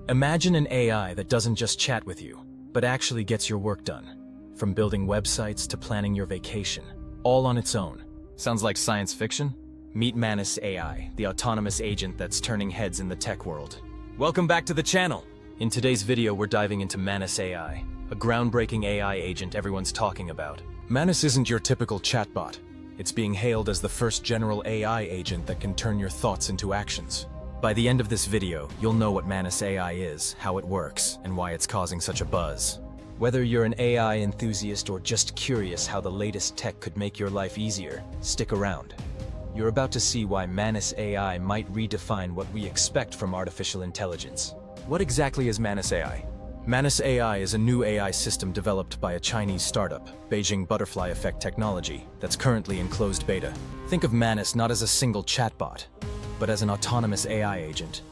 Imagine an AI that doesn't just chat with you, but actually gets your work done. From building websites to planning your vacation, all on its own. Sounds like science fiction? Meet Manus AI, the autonomous agent that's turning heads in the tech world. Welcome back to the channel! In today's video, we're diving into Manus AI, a groundbreaking AI agent everyone's talking about. Manus isn't your typical chatbot. It's being hailed as the first general AI agent that can turn your thoughts into actions. By the end of this video, you'll know what Manus AI is, how it works, and why it's causing such a buzz. Whether you're an AI enthusiast or just curious how the latest tech could make your life easier, stick around. You're about to see why Manus AI might redefine what we expect from artificial intelligence. What exactly is Manus AI? Manus AI is a new AI system developed by a Chinese startup, Beijing Butterfly Effect Technology, that's currently in closed beta. Think of Manus not as a single chatbot, but as an autonomous AI agent.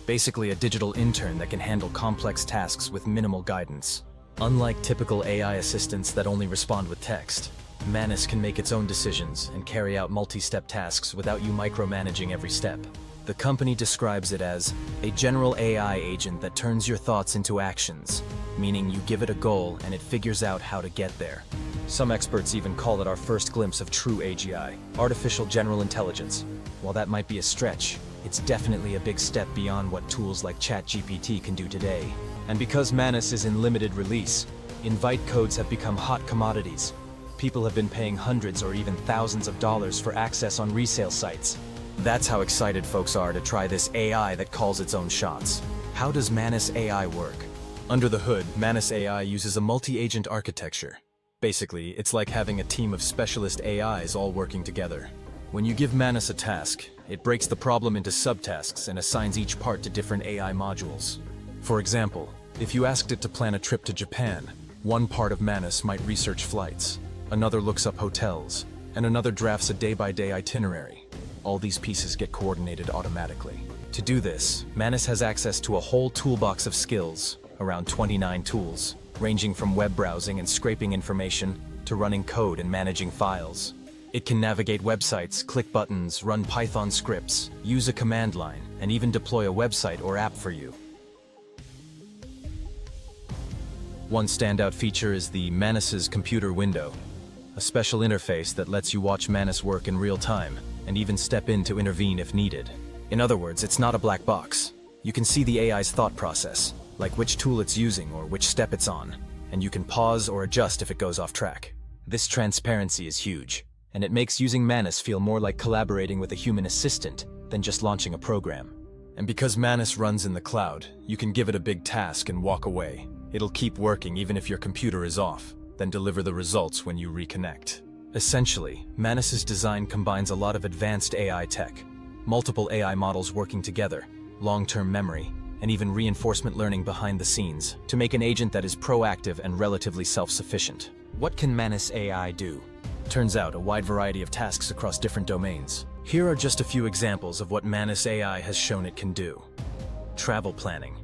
Basically a digital intern that can handle complex tasks with minimal guidance. Unlike typical AI assistants that only respond with text, Manus can make its own decisions and carry out multi-step tasks without you micromanaging every step. The company describes it as a general AI agent that turns your thoughts into actions, meaning you give it a goal and it figures out how to get there. Some experts even call it our first glimpse of true AGI, artificial general intelligence. While that might be a stretch, it's definitely a big step beyond what tools like ChatGPT can do today. And because Manus is in limited release, invite codes have become hot commodities. People have been paying hundreds or even thousands of dollars for access on resale sites. That's how excited folks are to try this AI that calls its own shots. How does Manus AI work? Under the hood, Manus AI uses a multi-agent architecture. Basically, it's like having a team of specialist AIs all working together. When you give Manus a task, it breaks the problem into subtasks and assigns each part to different AI modules. For example, if you asked it to plan a trip to Japan, one part of Manus might research flights, another looks up hotels, and another drafts a day-by-day itinerary. All these pieces get coordinated automatically. To do this, Manus has access to a whole toolbox of skills, around 29 tools, ranging from web browsing and scraping information to running code and managing files. It can navigate websites, click buttons, run Python scripts, use a command line, and even deploy a website or app for you. One standout feature is the Manus's computer window, a special interface that lets you watch Manus work in real time and even step in to intervene if needed. In other words, it's not a black box. You can see the AI's thought process, like which tool it's using or which step it's on, and you can pause or adjust if it goes off track. This transparency is huge, and it makes using Manus feel more like collaborating with a human assistant than just launching a program. And because Manus runs in the cloud, you can give it a big task and walk away. It'll keep working even if your computer is off, then deliver the results when you reconnect. Essentially, Manus's design combines a lot of advanced AI tech, multiple AI models working together, long-term memory, and even reinforcement learning behind the scenes to make an agent that is proactive and relatively self-sufficient. What can Manus AI do? Turns out, a wide variety of tasks across different domains. Here are just a few examples of what Manus AI has shown it can do. Travel planning.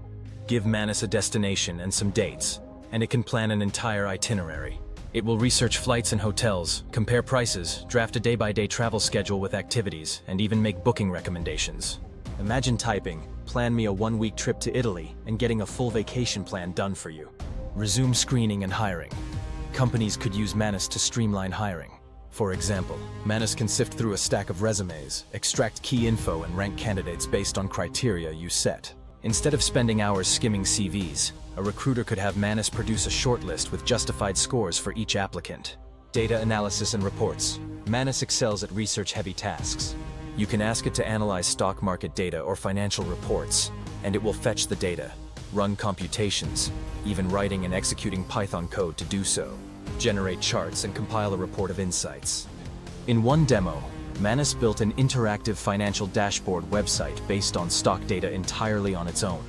Give Manus a destination and some dates, and it can plan an entire itinerary. It will research flights and hotels, compare prices, draft a day-by-day travel schedule with activities, and even make booking recommendations. Imagine typing, "Plan me a one-week trip to Italy," and getting a full vacation plan done for you. Resume screening and hiring. Companies could use Manus to streamline hiring. For example, Manus can sift through a stack of resumes, extract key info, and rank candidates based on criteria you set. Instead of spending hours skimming CVs, a recruiter could have Manus produce a shortlist with justified scores for each applicant. Data analysis and reports. Manus excels at research-heavy tasks. You can ask it to analyze stock market data or financial reports, and it will fetch the data, run computations, even writing and executing Python code to do so, generate charts, and compile a report of insights. In one demo, Manus built an interactive financial dashboard website based on stock data entirely on its own.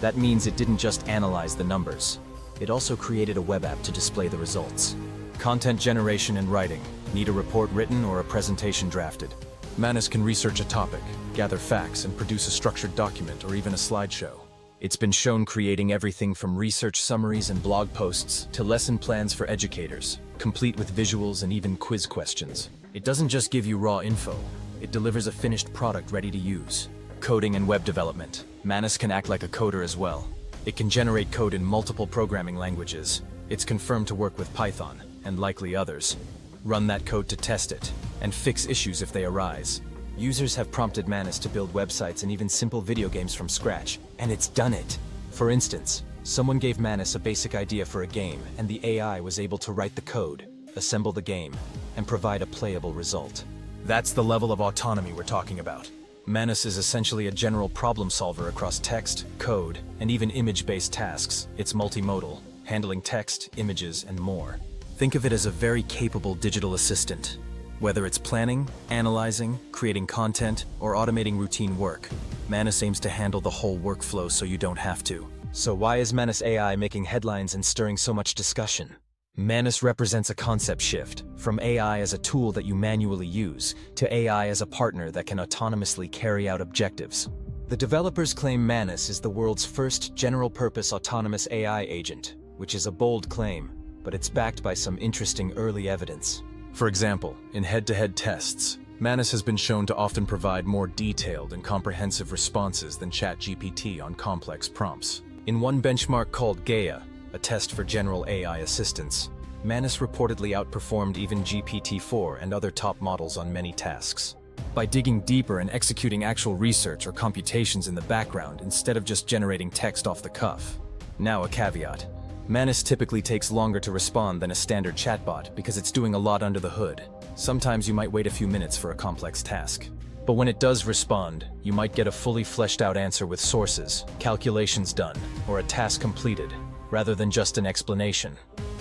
That means it didn't just analyze the numbers. It also created a web app to display the results. Content generation and writing. Need a report written or a presentation drafted? Manus can research a topic, gather facts, and produce a structured document or even a slideshow. It's been shown creating everything from research summaries and blog posts to lesson plans for educators, complete with visuals and even quiz questions. It doesn't just give you raw info, it delivers a finished product ready to use. Coding and web development. Manus can act like a coder as well. It can generate code in multiple programming languages. It's confirmed to work with Python, and likely others. Run that code to test it, and fix issues if they arise. Users have prompted Manus to build websites and even simple video games from scratch, and it's done it. For instance, someone gave Manus a basic idea for a game, and the AI was able to write the code, assemble the game, and provide a playable result. That's the level of autonomy we're talking about. Manus is essentially a general problem solver across text, code, and even image-based tasks. It's multimodal, handling text, images, and more. Think of it as a very capable digital assistant. Whether it's planning, analyzing, creating content, or automating routine work, Manus aims to handle the whole workflow so you don't have to. So why is Manus AI making headlines and stirring so much discussion? Manus represents a concept shift, from AI as a tool that you manually use, to AI as a partner that can autonomously carry out objectives. The developers claim Manus is the world's first general-purpose autonomous AI agent, which is a bold claim, but it's backed by some interesting early evidence. For example, in head-to-head tests, Manus has been shown to often provide more detailed and comprehensive responses than ChatGPT on complex prompts. In one benchmark called Gaia, a test for general AI assistance, Manus reportedly outperformed even GPT-4 and other top models on many tasks. By digging deeper and executing actual research or computations in the background instead of just generating text off the cuff. Now a caveat. Manus typically takes longer to respond than a standard chatbot because it's doing a lot under the hood. Sometimes you might wait a few minutes for a complex task. But when it does respond, you might get a fully fleshed out answer with sources, calculations done, or a task completed, rather than just an explanation.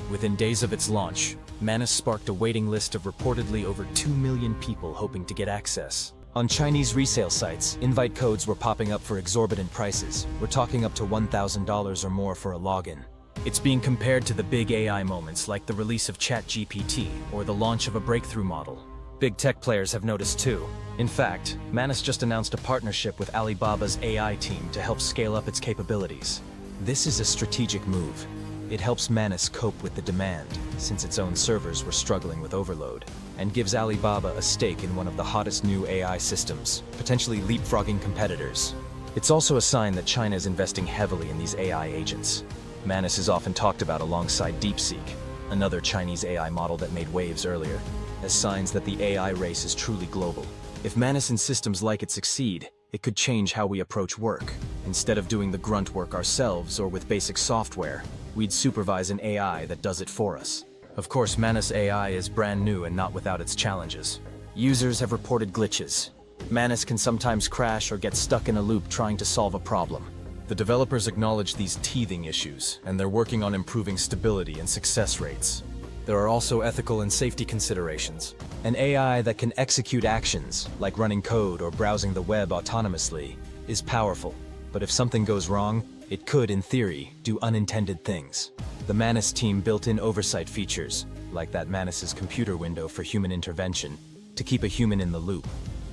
Within days of its launch, Manus sparked a waiting list of reportedly over 2 million people hoping to get access. On Chinese resale sites, invite codes were popping up for exorbitant prices. We're talking up to $1,000 or more for a login. It's being compared to the big AI moments like the release of ChatGPT or the launch of a breakthrough model. Big tech players have noticed too. In fact, Manus just announced a partnership with Alibaba's AI team to help scale up its capabilities. This is a strategic move. It helps Manus cope with the demand, since its own servers were struggling with overload, and gives Alibaba a stake in one of the hottest new AI systems, potentially leapfrogging competitors. It's also a sign that China is investing heavily in these AI agents. Manus is often talked about alongside DeepSeek, another Chinese AI model that made waves earlier, as signs that the AI race is truly global. If Manus and systems like it succeed, it could change how we approach work. Instead of doing the grunt work ourselves or with basic software, we'd supervise an AI that does it for us. Of course, Manus AI is brand new and not without its challenges. Users have reported glitches. Manus can sometimes crash or get stuck in a loop trying to solve a problem. The developers acknowledge these teething issues, and they're working on improving stability and success rates. There are also ethical and safety considerations. An AI that can execute actions, like running code or browsing the web autonomously, is powerful. But if something goes wrong, it could, in theory, do unintended things. The Manus team built in oversight features, like that Manus's computer window for human intervention, to keep a human in the loop.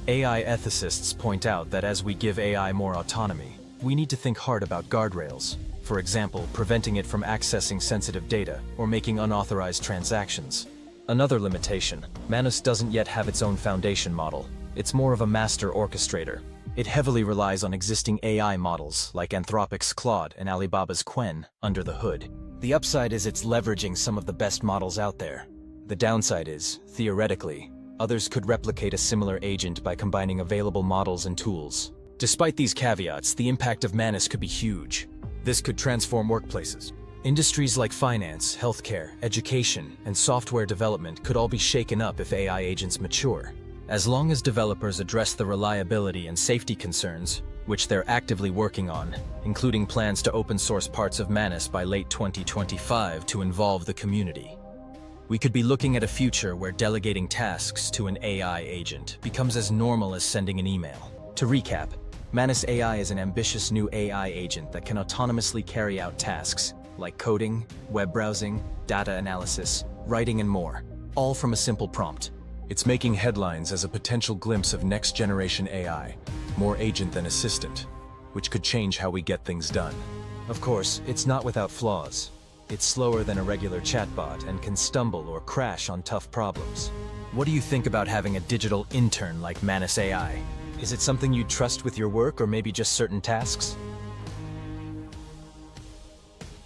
AI ethicists point out that as we give AI more autonomy, we need to think hard about guardrails. For example, preventing it from accessing sensitive data or making unauthorized transactions. Another limitation, Manus doesn't yet have its own foundation model. It's more of a master orchestrator. It heavily relies on existing AI models like Anthropic's Claude and Alibaba's Qwen under the hood. The upside is it's leveraging some of the best models out there. The downside is, theoretically, others could replicate a similar agent by combining available models and tools. Despite these caveats, the impact of Manus could be huge. This could transform workplaces. Industries like finance, healthcare, education, and software development could all be shaken up if AI agents mature. As long as developers address the reliability and safety concerns, which they're actively working on, including plans to open source parts of Manus by late 2025 to involve the community. We could be looking at a future where delegating tasks to an AI agent becomes as normal as sending an email. To recap, Manus AI is an ambitious new AI agent that can autonomously carry out tasks like coding, web browsing, data analysis, writing, and more, all from a simple prompt. It's making headlines as a potential glimpse of next-generation AI, more agent than assistant, which could change how we get things done. Of course, it's not without flaws. It's slower than a regular chatbot and can stumble or crash on tough problems. What do you think about having a digital intern like Manus AI? Is it something you'd trust with your work or maybe just certain tasks?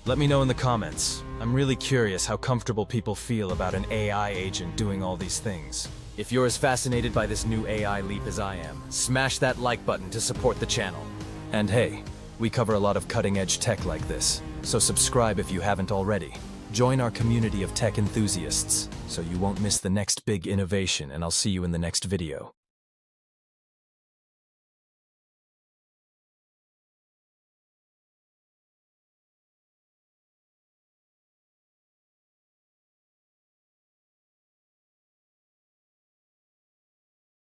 Let me know in the comments. I'm really curious how comfortable people feel about an AI agent doing all these things. If you're as fascinated by this new AI leap as I am, smash that like button to support the channel. And hey, we cover a lot of cutting-edge tech like this, so subscribe if you haven't already. Join our community of tech enthusiasts, so you won't miss the next big innovation, and I'll see you in the next video.